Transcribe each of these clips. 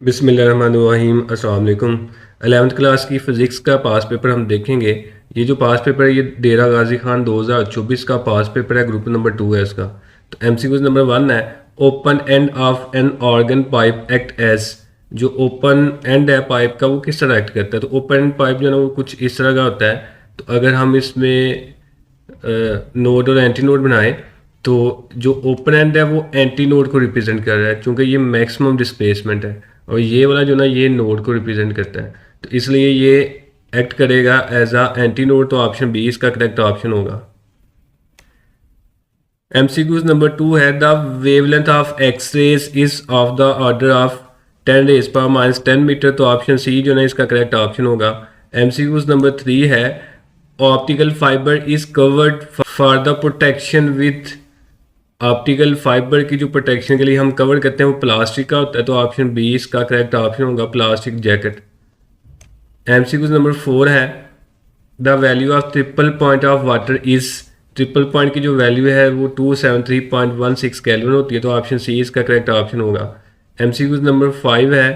बिस्मिल्लाहिर्रहमानिर्रहीम अस्सलाम वालेकुम। 11th क्लास की फ़िज़िक्स का पास पेपर हम देखेंगे। ये जो पास पेपर है ये डेरा गाजी खान 2024 का पास पेपर है, ग्रुप नंबर 2 है इसका। तो एमसीक्यूज नंबर 1 है, open end of an organ pipe act as. जो ओपन एंड है पाइप का वो किस तरह एक्ट करता है? तो ओपन एंड पाइप जो है ना वो कुछ इस तरह का होता है। तो अगर हम इसमें नोड और एंटी नोड बनाए तो जो ओपन एंड है वो एंटी नोड को रिप्रेजेंट कर रहा है, क्योंकि ये मैक्सिमम डिस्प्लेसमेंट है, और ये वाला जो ना ये नोड को रिप्रेजेंट करता है, तो इसलिए ये एक्ट करेगा एज अ एंटी नोड। तो ऑप्शन बी इसका करेक्ट ऑप्शन होगा। एमसीक्यूज नंबर 2 है, the wavelength of X rays is of the order of 10 raise पर माइनस 10 मीटर। तो ऑप्शन सी जो है इसका करेक्ट ऑप्शन होगा। एमसीक्यूज नंबर 3 है, optical fibre is covered for the protection with. Optical fibre की जो प्रोटेक्शन के लिए हम कवर करते हैं वो प्लास्टिक का होता है, तो ऑप्शन बी इसका करेक्ट ऑप्शन होगा, प्लास्टिक जैकेट। एमसीक्यूज नंबर 4 है, the value of triple point of water is. Triple point की जो वैल्यू है वो 273.16 केल्विन होती है, तो ऑप्शन सी इसका करेक्ट ऑप्शन होगा। एमसीक्यूज नंबर 5 है,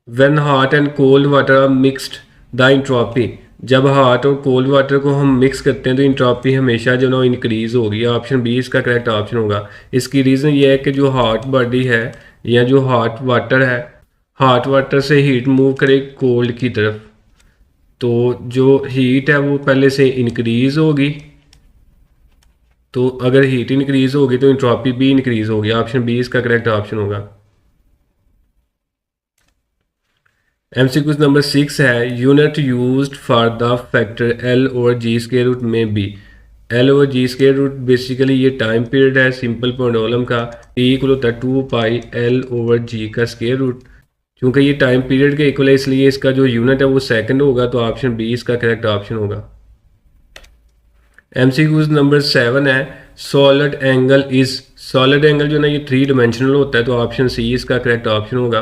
when hot and cold water are mixed the entropy. जब हॉट और कोल्ड वाटर को हम मिक्स करते हैं तो इंट्रोपी हमेशा जो ना इंक्रीज होगी। ऑप्शन बी इसका करेक्ट ऑप्शन होगा। इसकी रीज़न ये है कि जो हॉट बॉडी है या जो हॉट वाटर है, हॉट वाटर से हीट मूव करे कोल्ड की तरफ, तो जो हीट है वो पहले से इंक्रीज होगी। तो अगर हीट इंक्रीज होगी तो इंट्रोपी भी इंक्रीज होगी। ऑप्शन बी इसका करेक्ट ऑप्शन होगा। एमसीक्यूज नंबर 6 है, unit used for the factor L over G square root में बी। L over G square root basically ये टाइम पीरियड है सिंपल पोंडोलम का। टी इक्वल होता है 2 पाई एल ओवर जी का स्क्वायर रूट। क्योंकि ये टाइम पीरियड के इक्वल है इसलिए इसका जो यूनिट है वो सेकंड होगा, तो ऑप्शन बी इसका करेक्ट ऑप्शन होगा। एमसीक्यूज नंबर 7 है, solid angle is. Solid angle जो ना ये 3 डायमेंशनल होता है, तो ऑप्शन सी इसका करेक्ट ऑप्शन होगा।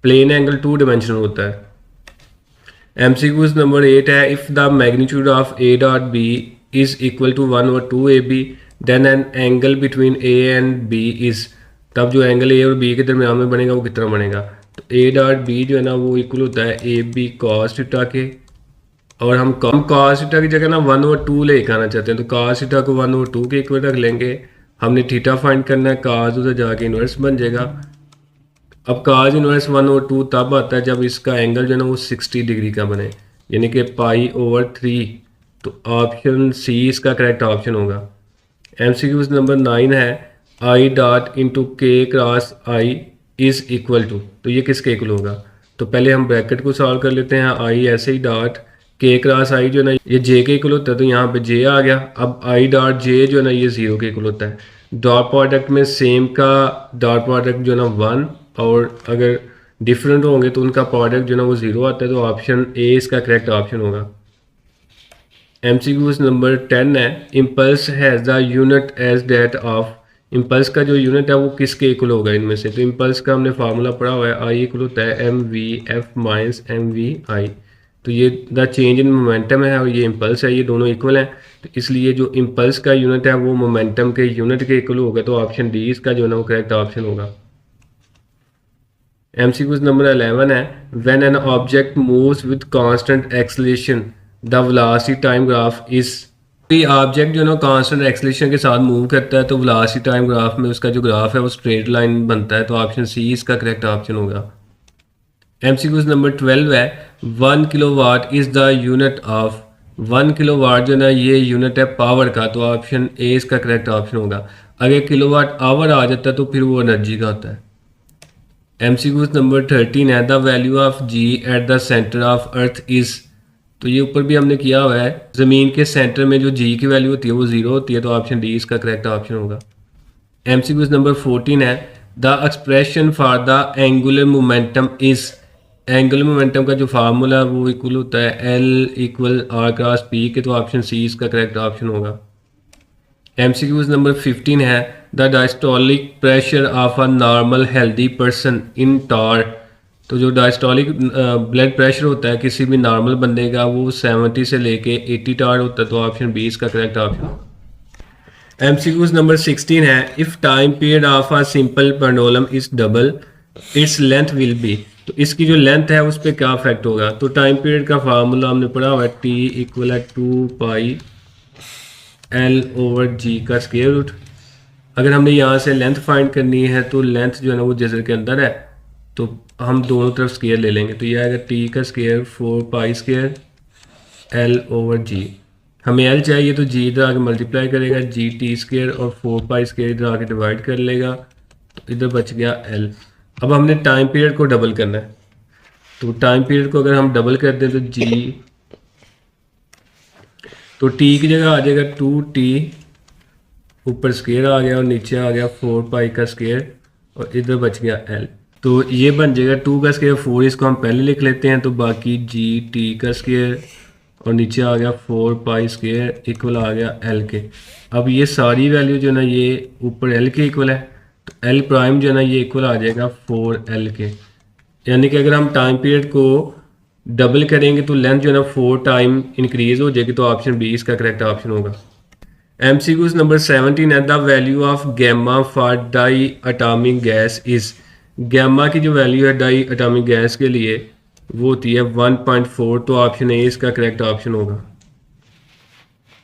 प्लेन एंगल 2 डायमेंशनल होता है। एमसीक्यूज नंबर 8 है, if the magnitude of A dot B is equal to 1 और 2 A B then an angle between A and B is. तब जो एंगल ए और B के दरमियान में बनेगा वो कितना बनेगा? तो ए डॉट बी जो है ना वो इक्वल होता है ए बी कॉस थीटा के, और हम कॉस थीटा की जगह ना 1 और 2 लेके आना चाहते हैं, तो कॉस थीटा को 1 और 2 के इक्वल रख लेंगे। हमने थीटा फाइंड करना है, कॉस उधर जाके इन्वर्स बन जाएगा। अब काज इनवर्स 1 और 2 तब आता है जब इसका एंगल जो है ना वो 60 डिग्री का बने, यानी कि पाई ओवर 3। तो ऑप्शन सी इसका करेक्ट ऑप्शन होगा। एमसीक्यूज नंबर 9 है, I dot into K cross I is equal to. तो ये किसके इक्वल होगा? तो पहले हम ब्रैकेट को सॉल्व कर लेते हैं। आई ऐसे ही डॉट के क्रॉस आई जो है ना ये जे के इक्वल होता है, तो यहाँ पे जे आ गया। अब आई डॉट जे जो है ना ये 0 के इक्वल होता है। डॉट प्रोडक्ट में सेम का डॉट प्रोडक्ट जो है ना 1, और अगर डिफरेंट होंगे तो उनका प्रोडक्ट जो है ना वो 0 आता है, तो ऑप्शन ए इसका करेक्ट ऑप्शन होगा। एमसीक्यूज नंबर 10 है, impulse has the unit as that of. Impulse का जो यूनिट है वो किसके इक्वल होगा इनमें से? तो इम्पल्स का हमने फार्मूला पढ़ा हुआ है, आई इक्वल होता है M V F minus M V I. तो ये द चेंज इन मोमेंटम है और ये इम्पल्स है, ये दोनों इक्वल हैं, तो इसलिए जो इम्पल्स का यूनिट है वो मोमेंटम के यूनिट के इक्वल होगा, तो ऑप्शन डी इसका जो है ना वो करेक्ट ऑप्शन होगा। एमसीक्यूज नंबर 11 है, when an object moves with constant acceleration the velocity time graph is. कोई ऑब्जेक्ट जो है ना कांस्टेंट एक्सेलरेशन के साथ मूव करता है तो वेलोसिटी टाइम ग्राफ में उसका जो ग्राफ है वो स्ट्रेट लाइन बनता है, तो ऑप्शन सी इसका करेक्ट ऑप्शन होगा। एमसीक्यूज नंबर 12 है, 1 kilowatt is the unit of. 1 kilowatt जो है ना ये यूनिट है पावर का, तो ऑप्शन ए इसका करेक्ट ऑप्शन होगा। अगर किलोवाट आवर आ जाता है तो फिर वो एनर्जी का होता है। एमसीक्यूज नंबर 13 है, the value of G at the centre of earth is. तो ये ऊपर भी हमने किया हुआ है, ज़मीन के सेंटर में जो जी की वैल्यू होती है वो 0 होती है, तो ऑप्शन डी इसका करेक्ट ऑप्शन होगा। एमसीक्यूज नंबर 14 है, the expression for the angular momentum is. Angular momentum का जो फार्मूला है वो इक्वल होता है L equal R cross P के, तो ऑप्शन सी इसका करेक्ट ऑप्शन होगा। एमसीक्यूज नंबर 15 है, the diastolic pressure of a normal healthy person in torr. तो जो डायस्टोलिक ब्लड प्रेशर होता है किसी भी नॉर्मल बंदे का वो 70 से लेके 80 टार होता है, तो ऑप्शन बी इसका करेक्ट ऑप्शन। MCQs नंबर 16 है, if time period of a simple pendulum is double its length will be. तो इसकी जो लेंथ है उस पर क्या इफेक्ट होगा। तो टाइम पीरियड का फार्मूला हमने पढ़ा हुआ है, टी इक्वल है 2 पाई L/G का स्क्वायर रूट। अगर हमने यहाँ से लेंथ फाइंड करनी है तो लेंथ जो है ना वो जैसे के अंदर है, तो हम दोनों तरफ स्क्वायर ले लेंगे। तो यह आएगा टी का स्क्वायर 4 पाई² L/G। हमें L चाहिए तो G इधर आके मल्टीप्लाई करेगा, GT² और 4 पाई² इधर आके डिवाइड कर लेगा, तो इधर बच गया L। अब हमने टाइम पीरियड को डबल करना है, तो टाइम पीरियड को अगर हम डबल कर दें तो G, तो T की जगह आ जाएगा 2T, ऊपर स्क्वायर आ गया और नीचे आ गया 4 पाई का स्क्वायर और इधर बच गया L। तो ये बन जाएगा 2 का स्क्वायर 4, इसको हम पहले लिख लेते हैं, तो बाकी GT का स्क्वायर और नीचे आ गया 4 पाई² इक्वल आ गया L के। अब ये सारी वैल्यू जो है ना ये ऊपर L के इक्वल है, तो L प्राइम जो है ना ये इक्वल आ जाएगा 4L के। यानी कि अगर हम टाइम पीरियड को डबल करेंगे तो लेंथ जो है ना 4 टाइम इंक्रीज हो जाएगी, तो ऑप्शन बी इसका करेक्ट ऑप्शन होगा। MCQs नंबर 17 है, the value of gamma for diatomic gas is. Gamma की जो वैल्यू है डाई अटामिक गैस के लिए वो होती है 1.4, तो ऑप्शन ए इसका करेक्ट ऑप्शन होगा।